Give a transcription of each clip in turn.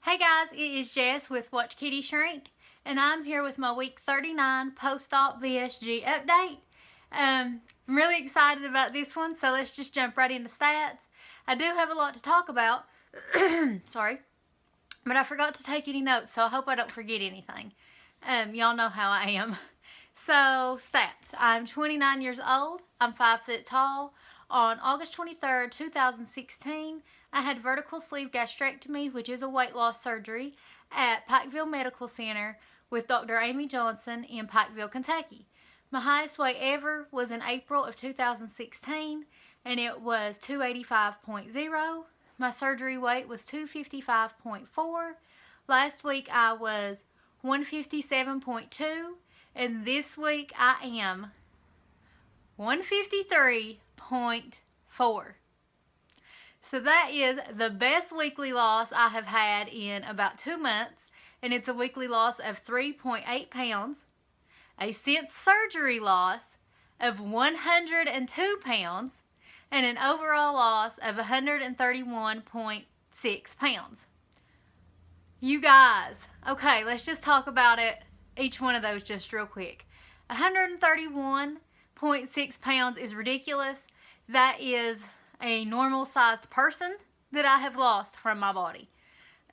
Hey guys, it is Jess with Watch Kitty Shrink, and I'm here with my week 39 post-op VSG update. I'm really excited about this one, so let's just jump right into stats. I do have a lot to talk about, sorry, but I forgot to take any notes, so I hope I don't forget anything. Y'all know how I am. So, stats. I'm 29 years old. I'm 5 foot tall. On August 23rd, 2016, I had vertical sleeve gastrectomy, which is a weight loss surgery, at Pikeville Medical Center with Dr. Amy Johnson in Pikeville, Kentucky. My highest weight ever was in April of 2016, and it was 285.0. My surgery weight was 255.4. Last week I was 157.2, and this week I am 153.4. So that is the best weekly loss I have had in about 2 months, and it's a weekly loss of 3.8 pounds, a since surgery loss of 102 pounds, and an overall loss of 131.6 pounds. You guys, okay, let's just talk about it, each one of those just real quick. 131.6 pounds is ridiculous. That is a normal sized person that I have lost from my body.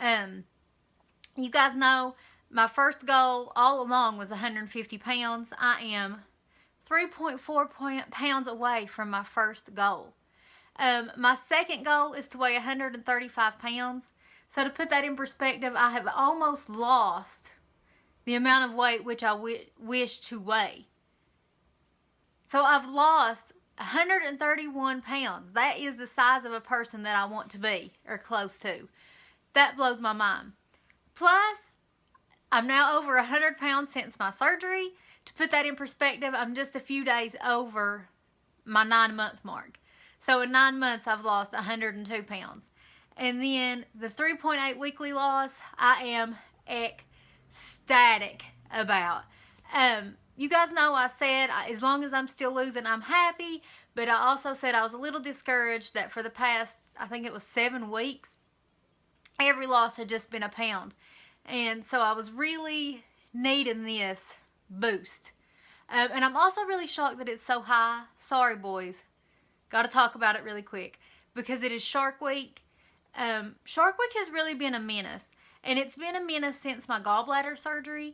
You guys know my first goal all along was 150 pounds. I am 3.4 pounds away from my first goal. My second goal is to weigh 135 pounds. So to put that in perspective, I have almost lost the amount of weight which I wish to weigh. So I've lost 131 pounds. That is the size of a person that I want to be, or close to. That blows my mind. Plus, I'm now over 100 pounds since my surgery. To put that in perspective, I'm just a few days over my 9-month mark. So in 9 months, I've lost 102 pounds. And then the 3.8 weekly loss, I am ecstatic about. You guys know I said as long as I'm still losing, I'm happy. But I also said I was a little discouraged that for the past, I think it was 7 weeks, every loss had just been a pound. And so I was really needing this boost. And I'm also really shocked that it's so high. Sorry, boys. Got to talk about it really quick. Because it is Shark Week. Shark Week has really been a menace. And it's been a menace since my gallbladder surgery.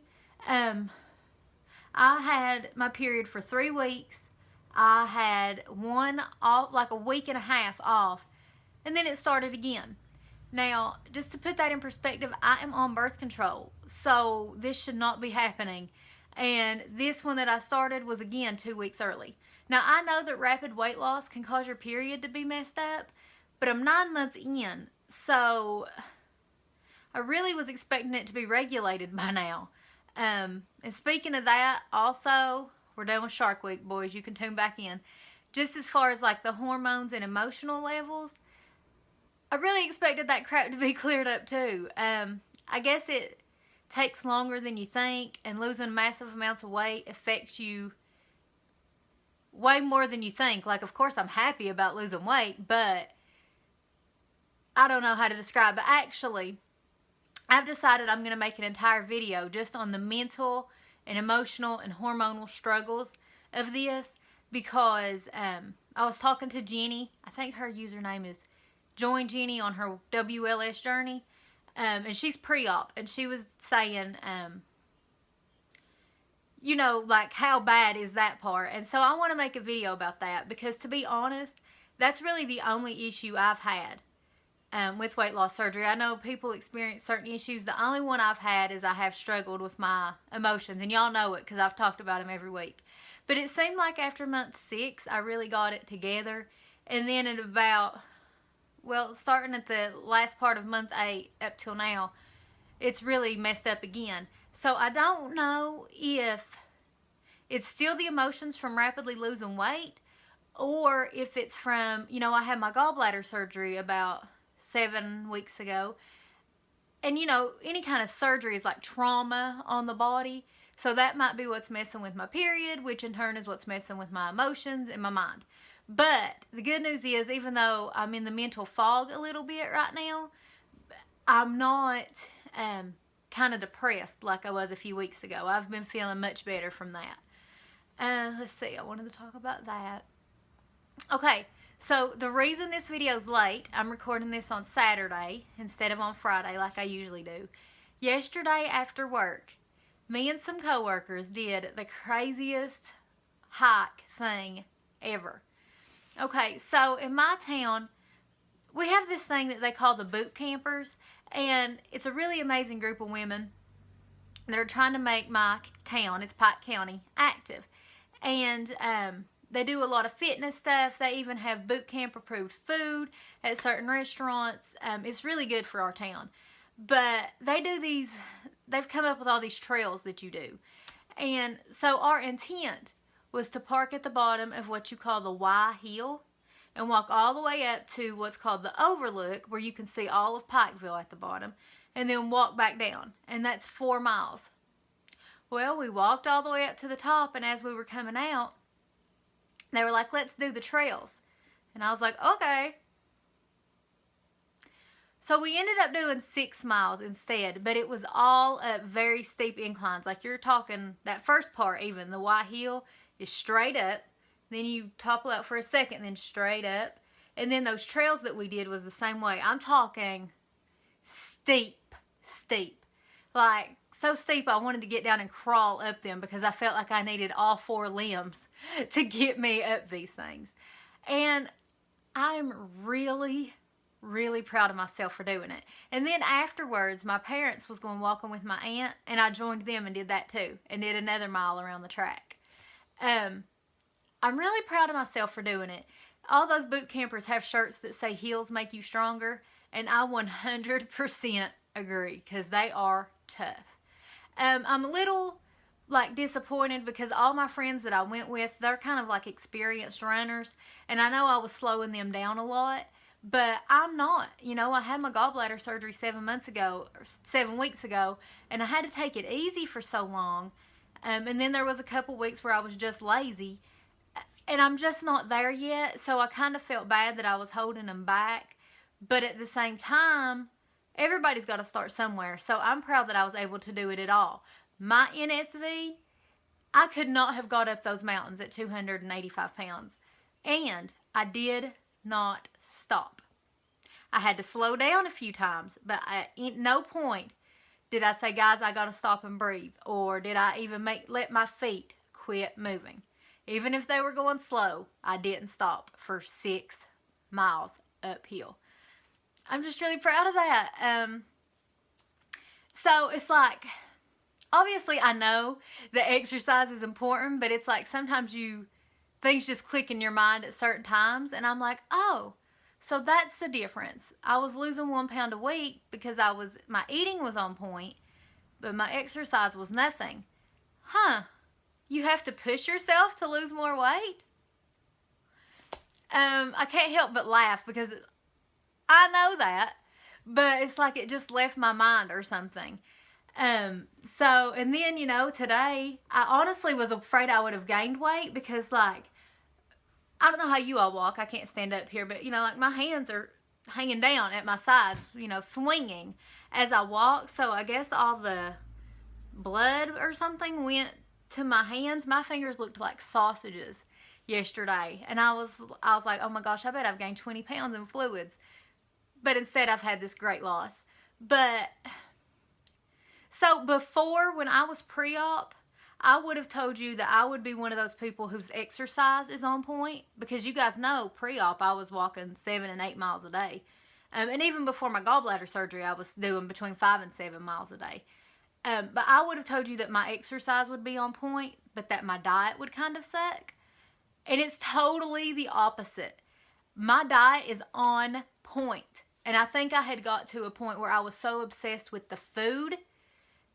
I had my period for 3 weeks. I had one off, like a week and a half off. And then it started again. Now, just to put that in perspective, I am on birth control. So this should not be happening. And this one that I started was again 2 weeks early. Now, I know that rapid weight loss can cause your period to be messed up. But I'm 9 months in. So I really was expecting it to be regulated by now. And speaking of that, also, we're done with Shark Week, boys. You can tune back in. Just as far as like the hormones and emotional levels, I really expected that crap to be cleared up too. I guess it takes longer than you think, and losing massive amounts of weight affects you way more than you think. Like, of course, I'm happy about losing weight, but I don't know how to describe it. Actually, I've decided I'm going to make an entire video just on the mental and emotional and hormonal struggles of this, because I was talking to Jenny. I think her username is Join Jenny on her WlLS journey, and she's pre-op, and she was saying, you know, like, how bad is that part? And so I want to make a video about that, because to be honest, that's really the only issue I've had with weight loss surgery. I know people experience certain issues. The only one I've had is I have struggled with my emotions, and y'all know it because I've talked about them every week. But it seemed like after month 6, I really got it together, and then at about, well, starting at the last part of month 8 up till now, it's really messed up again. So I don't know if it's still the emotions from rapidly losing weight, or if it's from, you know, I had my gallbladder surgery about 7 weeks ago. And, you know, any kind of surgery is like trauma on the body. So that might be what's messing with my period, which in turn is what's messing with my emotions and my mind. But the good news is, even though I'm in the mental fog a little bit right now, I'm not kind of depressed like I was a few weeks ago. I've been feeling much better from that. Let's see, I wanted to talk about that. Okay, so the reason this video is late, I'm recording this on Saturday instead of on Friday like I usually do. Yesterday after work, me and some coworkers did the craziest hike thing ever. Okay, so in my town, we have this thing that they call the boot campers, and it's a really amazing group of women that are trying to make my town, it's Pike County, active. And they do a lot of fitness stuff. They even have boot camp approved food at certain restaurants. It's really good for our town. But they do these, they've come up with all these trails that you do. And so our intent was to park at the bottom of what you call the Y Hill and walk all the way up to what's called the Overlook, where you can see all of Pikeville at the bottom, and then walk back down. And that's 4 miles. Well, we walked all the way up to the top, and as we were coming out, they were like, let's do the trails. And I was like, okay. So we ended up doing 6 miles instead, but it was all up very steep inclines. Like you're talking, that first part even, the Y Hill is straight up. Then you topple out for a second, then straight up. And then those trails that we did was the same way. I'm talking steep. Like, so steep I wanted to get down and crawl up them because I felt like I needed all 4 limbs to get me up these things. And I'm really proud of myself for doing it. And then afterwards, my parents was going walking with my aunt, and I joined them and did that too, and did another mile around the track. I'm really proud of myself for doing it. All those boot campers have shirts that say heels make you stronger, and I 100% agree because they are tough. I'm a little like disappointed because all my friends that I went with, they're kind of like experienced runners, and I know I was slowing them down a lot, but I'm not. You know, I had my gallbladder surgery 7 weeks ago, and I had to take it easy for so long. And then there was a couple weeks where I was just lazy, and I'm just not there yet, so I kind of felt bad that I was holding them back. But at the same time, everybody's got to start somewhere, so I'm proud that I was able to do it at all. My NSV, I could not have got up those mountains at 285 pounds, and I did not stop. I had to slow down a few times, but at no point did I say, guys, I got to stop and breathe, or did I even let my feet quit moving. Even if they were going slow, I didn't stop for 6 miles uphill. I'm just really proud of that. So it's like, obviously I know that exercise is important, but it's like sometimes things just click in your mind at certain times, and I'm like, oh, so that's the difference. I was losing 1 pound a week because my eating was on point, but my exercise was nothing. You have to push yourself to lose more weight? I can't help but laugh because I know that, but it's like it just left my mind or something. And then, today, I honestly was afraid I would have gained weight because, like, I don't know how you all walk. I can't stand up here, but, like, my hands are hanging down at my sides, swinging as I walk. So I guess all the blood or something went to my hands. My fingers looked like sausages yesterday. And I was like, oh my gosh, I bet I've gained 20 pounds in fluids. But instead I've had this great loss. But so before, when I was pre-op, I would have told you that I would be one of those people whose exercise is on point, because you guys know pre-op I was walking 7 and 8 miles a day. And even before my gallbladder surgery, I was doing between 5 and 7 miles a day. But I would have told you that my exercise would be on point, but that my diet would kind of suck. And it's totally the opposite. My diet is on point. And I think I had got to a point where I was so obsessed with the food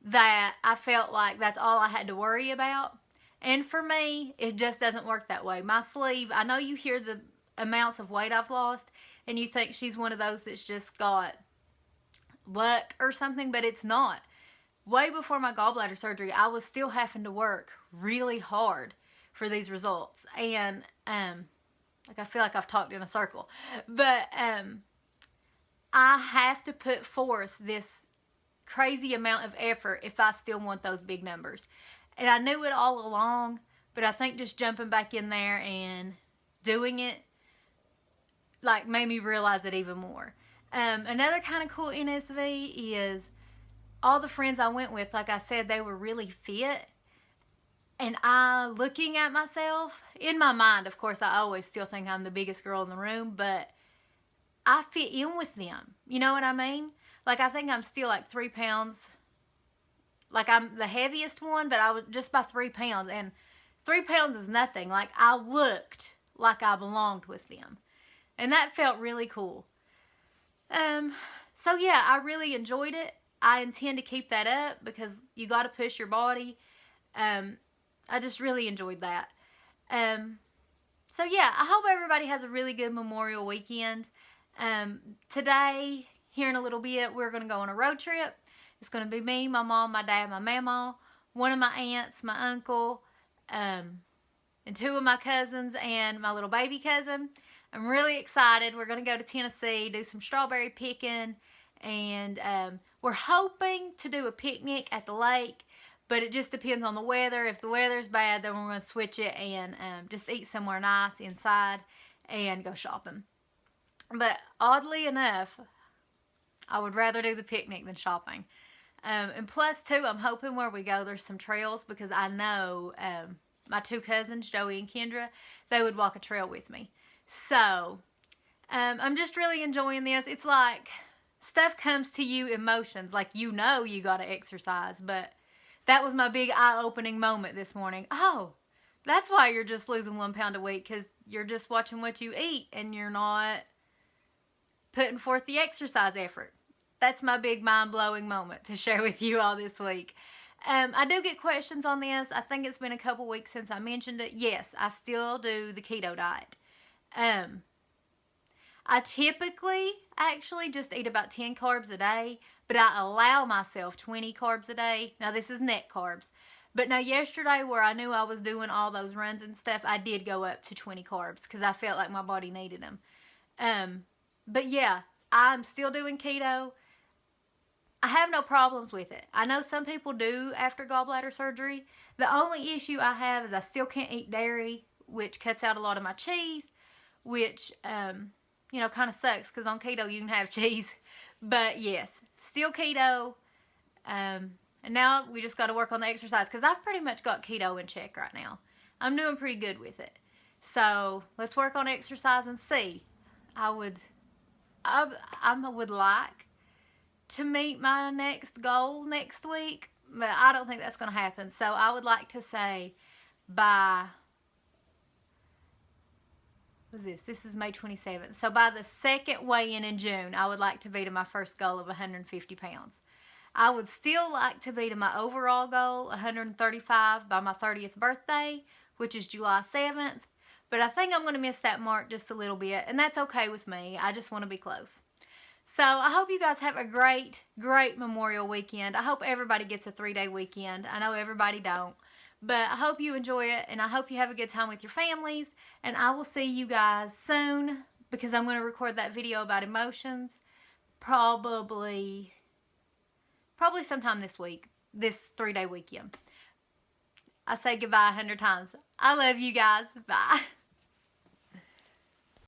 that I felt like that's all I had to worry about. And for me, it just doesn't work that way. My sleeve, I know you hear the amounts of weight I've lost, and you think she's one of those that's just got luck or something, but it's not. Way before my gallbladder surgery, I was still having to work really hard for these results. And, I feel like I've talked in a circle. But, I have to put forth this crazy amount of effort if I still want those big numbers. And I knew it all along, but I think just jumping back in there and doing it like made me realize it even more. Another kind of cool NSV is all the friends I went with, like I said, they were really fit. And I, looking at myself, in my mind, of course, I always still think I'm the biggest girl in the room, but I fit in with them. You know what I mean? Like, I think I'm still like 3 pounds. Like, I'm the heaviest one, but I was just by 3 pounds. And 3 pounds is nothing. Like, I looked like I belonged with them. And that felt really cool. So yeah, I really enjoyed it. I intend to keep that up because you got to push your body. I just really enjoyed that. So yeah, I hope everybody has a really good Memorial weekend. Today, here in a little bit, we're going to go on a road trip. It's going to be me, my mom, my dad, my mama, one of my aunts, my uncle, and 2 of my cousins and my little baby cousin. I'm really excited. We're going to go to Tennessee, do some strawberry picking, and we're hoping to do a picnic at the lake, but it just depends on the weather. If the weather's bad, then we're going to switch it and just eat somewhere nice inside and go shopping. But oddly enough, I would rather do the picnic than shopping. And plus, too, I'm hoping where we go, there's some trails because I know my 2 cousins, Joey and Kendra, they would walk a trail with me. So, I'm just really enjoying this. It's like stuff comes to you, emotions, like you know you got to exercise, but that was my big eye-opening moment this morning. Oh, that's why you're just losing 1 pound a week, because you're just watching what you eat and you're not putting forth the exercise effort. That's my big mind-blowing moment to share with you all this week. I do get questions on this. I think it's been a couple weeks since I mentioned it. Yes, I still do the keto diet. I typically actually just eat about 10 carbs a day, but I allow myself 20 carbs a day. Now, this is net carbs. But now, yesterday, where I knew I was doing all those runs and stuff, I did go up to 20 carbs because I felt like my body needed them. But yeah, I'm still doing keto. I have no problems with it. I know some people do after gallbladder surgery. The only issue I have is I still can't eat dairy, which cuts out a lot of my cheese, which, kind of sucks because on keto you can have cheese. But yes, still keto. And now we just got to work on the exercise because I've pretty much got keto in check right now. I'm doing pretty good with it. So let's work on exercise and see. I would like to meet my next goal next week, but I don't think that's going to happen. So I would like to say by, this is May 27th. So by the second weigh-in in June, I would like to be to my first goal of 150 pounds. I would still like to be to my overall goal, 135, by my 30th birthday, which is July 7th. But I think I'm going to miss that mark just a little bit, and that's okay with me. I just want to be close. So I hope you guys have a great, great Memorial weekend. I hope everybody gets a 3-day weekend. I know everybody don't. But I hope you enjoy it, and I hope you have a good time with your families. And I will see you guys soon because I'm going to record that video about emotions probably sometime this week, this 3-day weekend. I say goodbye 100 times. I love you guys. Bye.